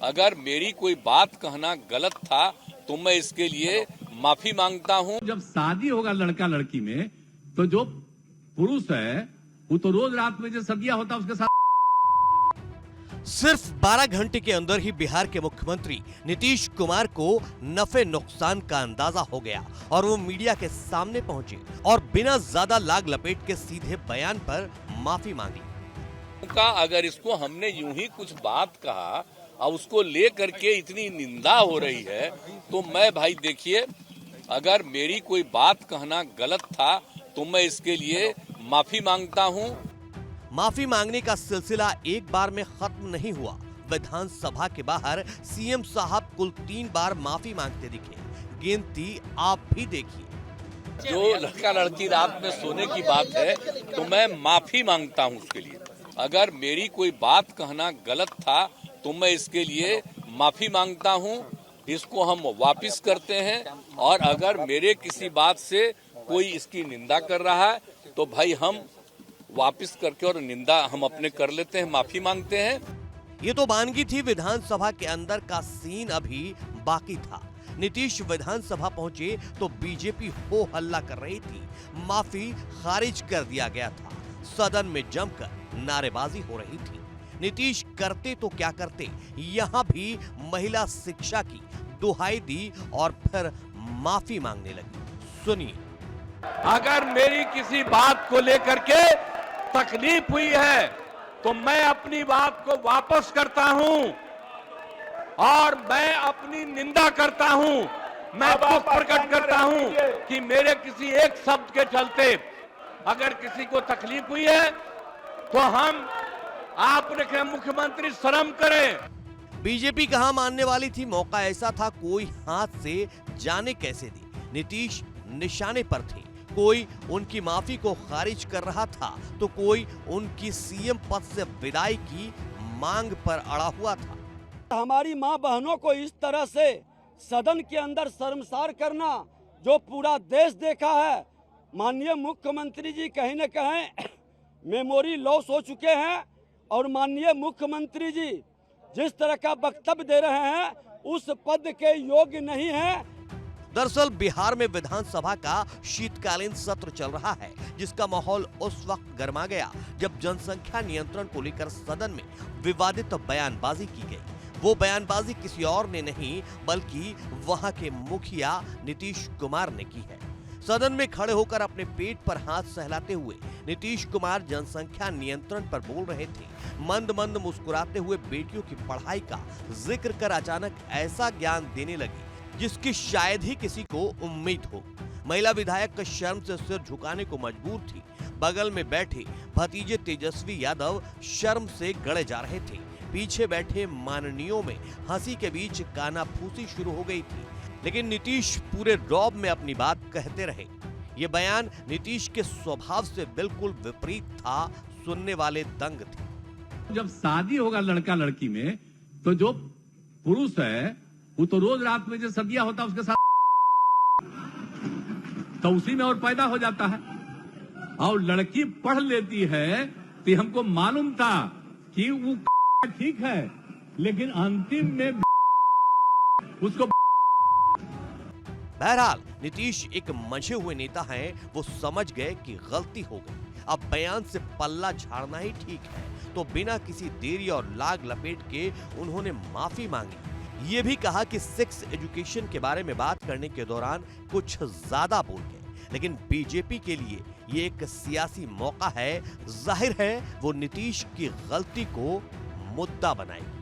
अगर मेरी कोई बात कहना गलत था तो मैं इसके लिए माफी मांगता हूं। जब शादी होगा लड़का लड़की में तो जो पुरुष है वो तो रोज रात में जो सदिया होता है उसके साथ। सिर्फ 12 घंटे के अंदर ही बिहार के मुख्यमंत्री नीतीश कुमार को नफे नुकसान का अंदाजा हो गया और वो मीडिया के सामने पहुंचे और बिना ज्यादा लाग लपेट के सीधे बयान पर माफी मांगी। अगर इसको हमने यूं ही कुछ बात कहा और उसको ले करके इतनी निंदा हो रही है तो मैं भाई देखिए, अगर मेरी कोई बात कहना गलत था तो मैं इसके लिए माफी मांगता हूं। माफी मांगने का सिलसिला एक बार में खत्म नहीं हुआ। विधानसभा के बाहर सीएम साहब कुल 3 बार माफी मांगते दिखे। गिनती आप भी देखिए। जो लड़का लड़की रात में सोने की बात है तो मैं माफी मांगता हूं उसके लिए। अगर मेरी कोई बात कहना गलत था तो मैं इसके लिए माफी मांगता हूं। इसको हम वापस करते हैं और अगर मेरे किसी बात से कोई इसकी निंदा कर रहा है तो भाई हम वापस करके और निंदा हम अपने कर लेते हैं, माफी मांगते हैं। ये तो वानगी थी। विधानसभा के अंदर का सीन अभी बाकी था। नीतीश विधानसभा पहुंचे तो बीजेपी हो हल्ला कर रही थी। माफी खारिज कर दिया गया था। सदन में जमकर नारेबाजी हो रही थी। नीतीश करते तो क्या करते, यहाँ भी महिला शिक्षा की दुहाई दी और फिर माफी मांगने लगी। सुनिए। अगर मेरी किसी बात को लेकर के तकलीफ हुई है तो मैं अपनी बात को वापस करता हूं और मैं अपनी निंदा करता हूं। मैं दुख प्रकट करता हूं कि मेरे किसी एक शब्द के चलते अगर किसी को तकलीफ हुई है तो हम आपने कहा मुख्यमंत्री शर्म करें। बीजेपी कहां मानने वाली थी। मौका ऐसा था, कोई हाथ से जाने कैसे दी। नीतीश निशाने पर थे। कोई उनकी माफी को खारिज कर रहा था तो कोई उनकी सीएम पद से विदाई की मांग पर अड़ा हुआ था। हमारी मां बहनों को इस तरह से सदन के अंदर शर्मसार करना जो पूरा देश देखा है। माननीय मुख्यमंत्री जी कहीं न कहीं मेमोरी लॉस हो चुके हैं और माननीय मुख्यमंत्री जी जिस तरह का वक्तव्य दे रहे हैं उस पद के योग्य नहीं है। दरअसल बिहार में विधानसभा का शीतकालीन सत्र चल रहा है, जिसका माहौल उस वक्त गर्मा गया जब जनसंख्या नियंत्रण को लेकर सदन में विवादित बयानबाजी की गई। वो बयानबाजी किसी और ने नहीं बल्कि वहां के मुखिया नीतीश कुमार ने की है। सदन में खड़े होकर अपने पेट पर हाथ सहलाते हुए नीतीश कुमार जनसंख्या नियंत्रण पर बोल रहे थे। मंद मंद मुस्कुराते हुए बेटियों की पढ़ाई का जिक्र कर अचानक ऐसा ज्ञान देने लगे जिसकी शायद ही किसी को उम्मीद हो। महिला विधायक का शर्म से सिर झुकाने को मजबूर थी। बगल में बैठे भतीजे तेजस्वी यादव शर्म से गड़े जा रहे थे। पीछे बैठे माननीयों में हंसी के बीच कानाफूसी शुरू हो गई थी, लेकिन नीतीश पूरे रौब में अपनी बात कहते रहे। ये बयान नीतीश के स्वभाव से बिल्कुल विपरीत था। सुनने वाले दंग थे। जब शादी होगा लड़का लड़की में तो जो पुरुष है वो तो रोज रात में जो सदिया होता है उसके साथ तो उसी में और पैदा हो जाता है। और लड़की पढ़ लेती है तो हमको मालूम था कि वो ठीक है, लेकिन अंतिम में उसको। बहरहाल नीतीश एक मंझे हुए नेता हैं। वो समझ गए कि गलती हो गई। अब बयान से पल्ला झाड़ना ही ठीक है, तो बिना किसी देरी और लाग लपेट के उन्होंने माफी मांगी। ये भी कहा कि सेक्स एजुकेशन के बारे में बात करने के दौरान कुछ ज्यादा बोल गए, लेकिन बीजेपी के लिए ये एक सियासी मौका है। जाहिर है वो नीतीश की गलती को मुद्दा बनाएगी।